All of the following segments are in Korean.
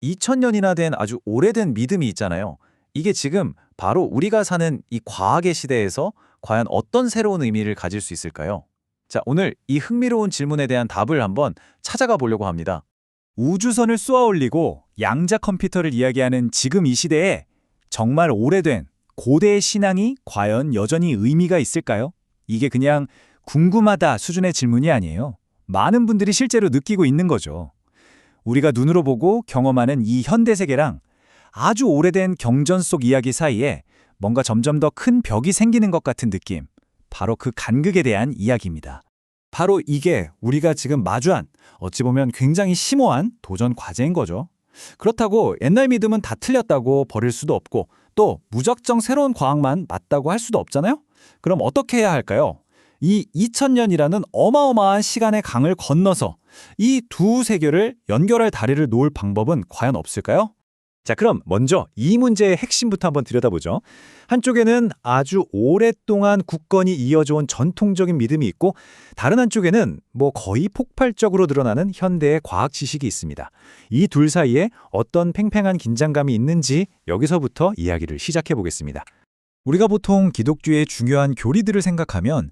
2000년이나 된 아주 오래된 믿음이 있잖아요. 이게 지금 바로 우리가 사는 이 과학의 시대에서 과연 어떤 새로운 의미를 가질 수 있을까요? 자, 오늘 이 흥미로운 질문에 대한 답을 한번 찾아가 보려고 합니다. 우주선을 쏘아 올리고 양자 컴퓨터를 이야기하는 지금 이 시대에 정말 오래된 고대의 신앙이 과연 여전히 의미가 있을까요? 이게 그냥 궁금하다 수준의 질문이 아니에요. 많은 분들이 실제로 느끼고 있는 거죠. 우리가 눈으로 보고 경험하는 이 현대 세계랑 아주 오래된 경전 속 이야기 사이에 뭔가 점점 더 큰 벽이 생기는 것 같은 느낌. 바로 그 간극에 대한 이야기입니다. 바로 이게 우리가 지금 마주한 어찌 보면 굉장히 심오한 도전 과제인 거죠. 그렇다고 옛날 믿음은 다 틀렸다고 버릴 수도 없고 또 무작정 새로운 과학만 맞다고 할 수도 없잖아요? 그럼 어떻게 해야 할까요? 이 2000년이라는 어마어마한 시간의 강을 건너서 이 두 세계를 연결할 다리를 놓을 방법은 과연 없을까요? 자, 그럼 먼저 이 문제의 핵심부터 한번 들여다보죠. 한쪽에는 아주 오랫동안 굳건히 이어져온 전통적인 믿음이 있고 다른 한쪽에는 거의 폭발적으로 늘어나는 현대의 과학 지식이 있습니다. 이 둘 사이에 어떤 팽팽한 긴장감이 있는지 여기서부터 이야기를 시작해 보겠습니다. 우리가 보통 기독교의 중요한 교리들을 생각하면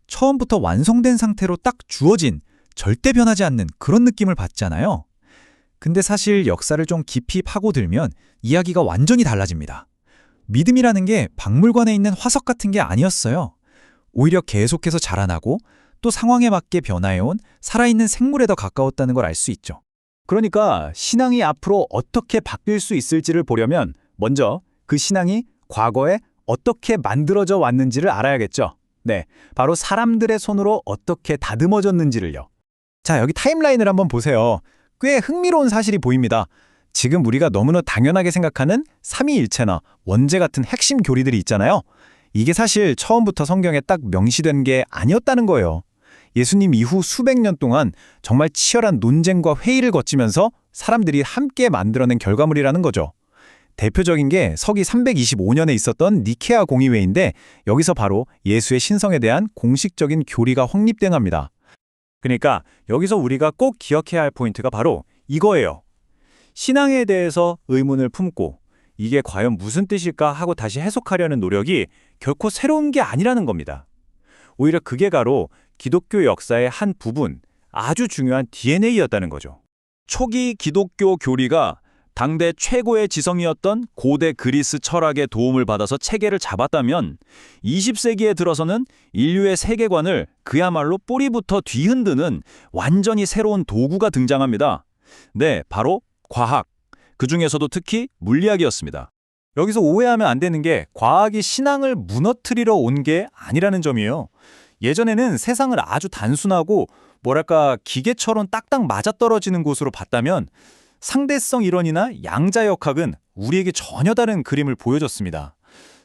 처음부터 완성된 상태로 딱 주어진 절대 변하지 않는 그런 느낌을 받잖아요. 근데 사실 역사를 좀 깊이 파고들면 이야기가 완전히 달라집니다. 믿음이라는 게 박물관에 있는 화석 같은 게 아니었어요. 오히려 계속해서 자라나고 또 상황에 맞게 변화해온 살아있는 생물에 더 가까웠다는 걸 알 수 있죠. 그러니까 신앙이 앞으로 어떻게 바뀔 수 있을지를 보려면 먼저 그 신앙이 과거에 어떻게 만들어져 왔는지를 알아야겠죠. 네, 바로 사람들의 손으로 어떻게 다듬어졌는지를요. 자, 여기 타임라인을 한번 보세요. 꽤 흥미로운 사실이 보입니다. 지금 우리가 너무나 당연하게 생각하는 삼위일체나 원죄 같은 핵심 교리들이 있잖아요. 이게 사실 처음부터 성경에 딱 명시된 게 아니었다는 거예요. 예수님 이후 수백 년 동안 정말 치열한 논쟁과 회의를 거치면서 사람들이 함께 만들어낸 결과물이라는 거죠. 대표적인 게 서기 325년에 있었던 니케아 공의회인데 여기서 바로 예수의 신성에 대한 공식적인 교리가 확립된 겁니다. 그러니까 여기서 우리가 꼭 기억해야 할 포인트가 바로 이거예요. 신앙에 대해서 의문을 품고 이게 과연 무슨 뜻일까 하고 다시 해석하려는 노력이 결코 새로운 게 아니라는 겁니다. 오히려 그게 바로 기독교 역사의 한 부분, 아주 중요한 DNA였다는 거죠. 초기 기독교 교리가 당대 최고의 지성이었던 고대 그리스 철학의 도움을 받아서 체계를 잡았다면 20세기에 들어서는 인류의 세계관을 그야말로 뿌리부터 뒤흔드는 완전히 새로운 도구가 등장합니다. 네, 바로 과학. 그중에서도 특히 물리학이었습니다. 여기서 오해하면 안 되는 게 과학이 신앙을 무너뜨리러 온 게 아니라는 점이에요. 예전에는 세상을 아주 단순하고 기계처럼 딱딱 맞아떨어지는 곳으로 봤다면 상대성 이론이나 양자역학은 우리에게 전혀 다른 그림을 보여줬습니다.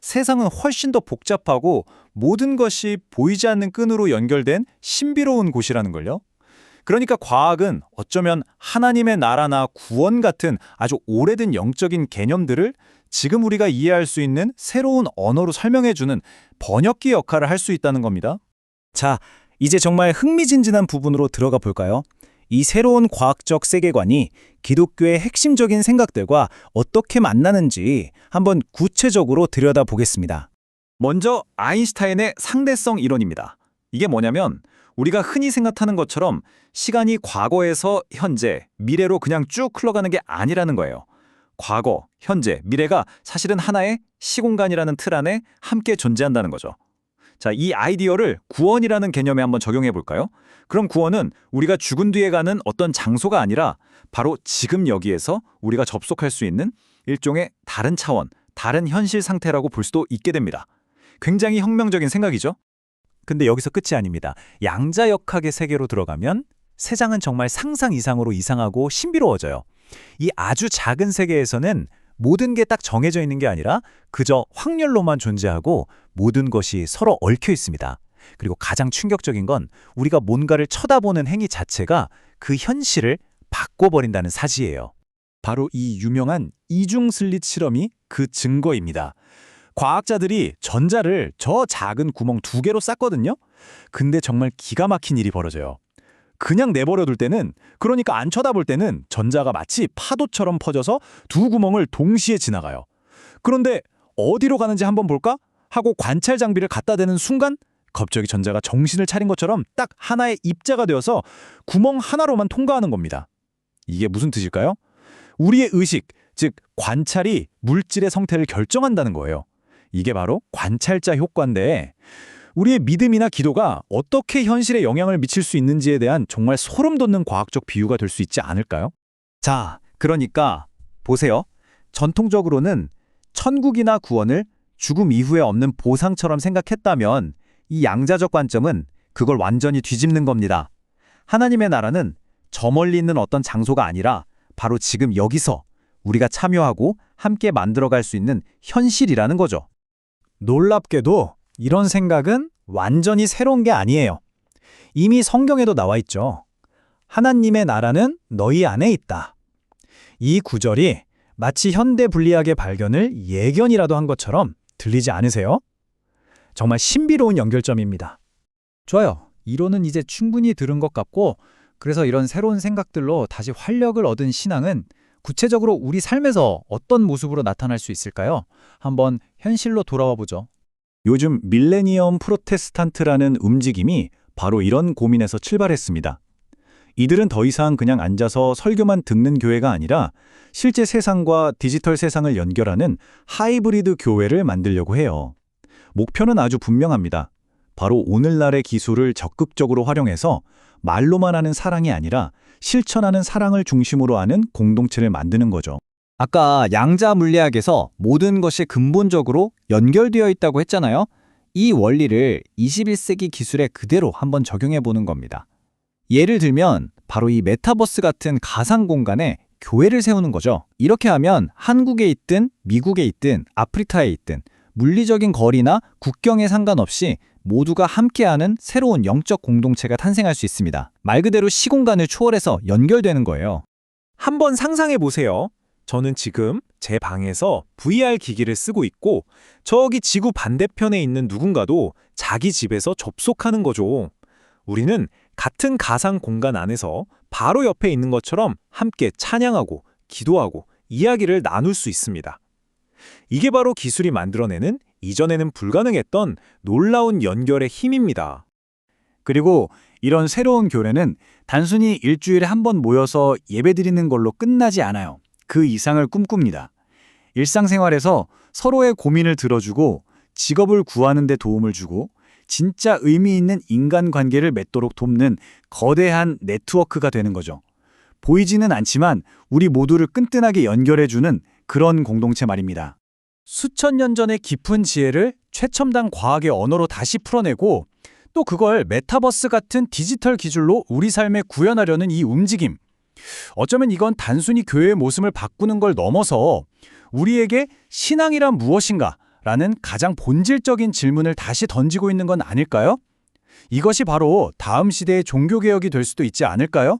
세상은 훨씬 더 복잡하고 모든 것이 보이지 않는 끈으로 연결된 신비로운 곳이라는 걸요. 그러니까 과학은 어쩌면 하나님의 나라나 구원 같은 아주 오래된 영적인 개념들을 지금 우리가 이해할 수 있는 새로운 언어로 설명해주는 번역기 역할을 할 수 있다는 겁니다. 자, 이제 정말 흥미진진한 부분으로 들어가 볼까요? 이 새로운 과학적 세계관이 기독교의 핵심적인 생각들과 어떻게 만나는지 한번 구체적으로 들여다보겠습니다. 먼저 아인슈타인의 상대성 이론입니다. 이게 뭐냐면 우리가 흔히 생각하는 것처럼 시간이 과거에서 현재, 미래로 그냥 쭉 흘러가는 게 아니라는 거예요. 과거, 현재, 미래가 사실은 하나의 시공간이라는 틀 안에 함께 존재한다는 거죠. 자, 이 아이디어를 구원이라는 개념에 한번 적용해 볼까요? 그럼 구원은 우리가 죽은 뒤에 가는 어떤 장소가 아니라 바로 지금 여기에서 우리가 접속할 수 있는 일종의 다른 차원, 다른 현실 상태라고 볼 수도 있게 됩니다. 굉장히 혁명적인 생각이죠? 근데 여기서 끝이 아닙니다. 양자역학의 세계로 들어가면 세상은 정말 상상 이상으로 이상하고 신비로워져요. 이 아주 작은 세계에서는 모든 게 딱 정해져 있는 게 아니라 그저 확률로만 존재하고 모든 것이 서로 얽혀 있습니다. 그리고 가장 충격적인 건 우리가 뭔가를 쳐다보는 행위 자체가 그 현실을 바꿔버린다는 사실이에요. 바로 이 유명한 이중슬릿 실험이 그 증거입니다. 과학자들이 전자를 저 작은 구멍 2개로 쌌거든요. 근데 정말 기가 막힌 일이 벌어져요. 그냥 내버려둘 때는, 그러니까 안 쳐다볼 때는 전자가 마치 파도처럼 퍼져서 두 구멍을 동시에 지나가요. 그런데 어디로 가는지 한번 볼까? 하고 관찰 장비를 갖다 대는 순간 갑자기 전자가 정신을 차린 것처럼 딱 하나의 입자가 되어서 구멍 하나로만 통과하는 겁니다. 이게 무슨 뜻일까요? 우리의 의식, 즉 관찰이 물질의 성태를 결정한다는 거예요. 이게 바로 관찰자 효과인데, 우리의 믿음이나 기도가 어떻게 현실에 영향을 미칠 수 있는지에 대한 정말 소름 돋는 과학적 비유가 될 수 있지 않을까요? 자, 그러니까 보세요. 전통적으로는 천국이나 구원을 죽음 이후에 없는 보상처럼 생각했다면 이 양자적 관점은 그걸 완전히 뒤집는 겁니다. 하나님의 나라는 저 멀리 있는 어떤 장소가 아니라 바로 지금 여기서 우리가 참여하고 함께 만들어갈 수 있는 현실이라는 거죠. 놀랍게도 이런 생각은 완전히 새로운 게 아니에요. 이미 성경에도 나와 있죠. 하나님의 나라는 너희 안에 있다. 이 구절이 마치 현대 물리학의 발견을 예견이라도 한 것처럼 들리지 않으세요? 정말 신비로운 연결점입니다. 좋아요. 이론은 이제 충분히 들은 것 같고, 그래서 이런 새로운 생각들로 다시 활력을 얻은 신앙은 구체적으로 우리 삶에서 어떤 모습으로 나타날 수 있을까요? 한번 현실로 돌아와 보죠. 요즘 밀레니엄 프로테스탄트라는 움직임이 바로 이런 고민에서 출발했습니다. 이들은 더 이상 그냥 앉아서 설교만 듣는 교회가 아니라 실제 세상과 디지털 세상을 연결하는 하이브리드 교회를 만들려고 해요. 목표는 아주 분명합니다. 바로 오늘날의 기술을 적극적으로 활용해서 말로만 하는 사랑이 아니라 실천하는 사랑을 중심으로 하는 공동체를 만드는 거죠. 아까 양자 물리학에서 모든 것이 근본적으로 연결되어 있다고 했잖아요. 이 원리를 21세기 기술에 그대로 한번 적용해 보는 겁니다. 예를 들면 바로 이 메타버스 같은 가상 공간에 교회를 세우는 거죠. 이렇게 하면 한국에 있든 미국에 있든 아프리카에 있든 물리적인 거리나 국경에 상관없이 모두가 함께하는 새로운 영적 공동체가 탄생할 수 있습니다. 말 그대로 시공간을 초월해서 연결되는 거예요. 한번 상상해 보세요. 저는 지금 제 방에서 VR 기기를 쓰고 있고 저기 지구 반대편에 있는 누군가도 자기 집에서 접속하는 거죠. 우리는 같은 가상 공간 안에서 바로 옆에 있는 것처럼 함께 찬양하고 기도하고 이야기를 나눌 수 있습니다. 이게 바로 기술이 만들어내는 이전에는 불가능했던 놀라운 연결의 힘입니다. 그리고 이런 새로운 교회는 단순히 일주일에 한 번 모여서 예배드리는 걸로 끝나지 않아요. 그 이상을 꿈꿉니다. 일상생활에서 서로의 고민을 들어주고 직업을 구하는 데 도움을 주고 진짜 의미 있는 인간관계를 맺도록 돕는 거대한 네트워크가 되는 거죠. 보이지는 않지만 우리 모두를 끈끈하게 연결해주는 그런 공동체 말입니다. 수천 년 전의 깊은 지혜를 최첨단 과학의 언어로 다시 풀어내고 또 그걸 메타버스 같은 디지털 기술로 우리 삶에 구현하려는 이 움직임. 어쩌면 이건 단순히 교회의 모습을 바꾸는 걸 넘어서 우리에게 신앙이란 무엇인가? 라는 가장 본질적인 질문을 다시 던지고 있는 건 아닐까요? 이것이 바로 다음 시대의 종교개혁이 될 수도 있지 않을까요?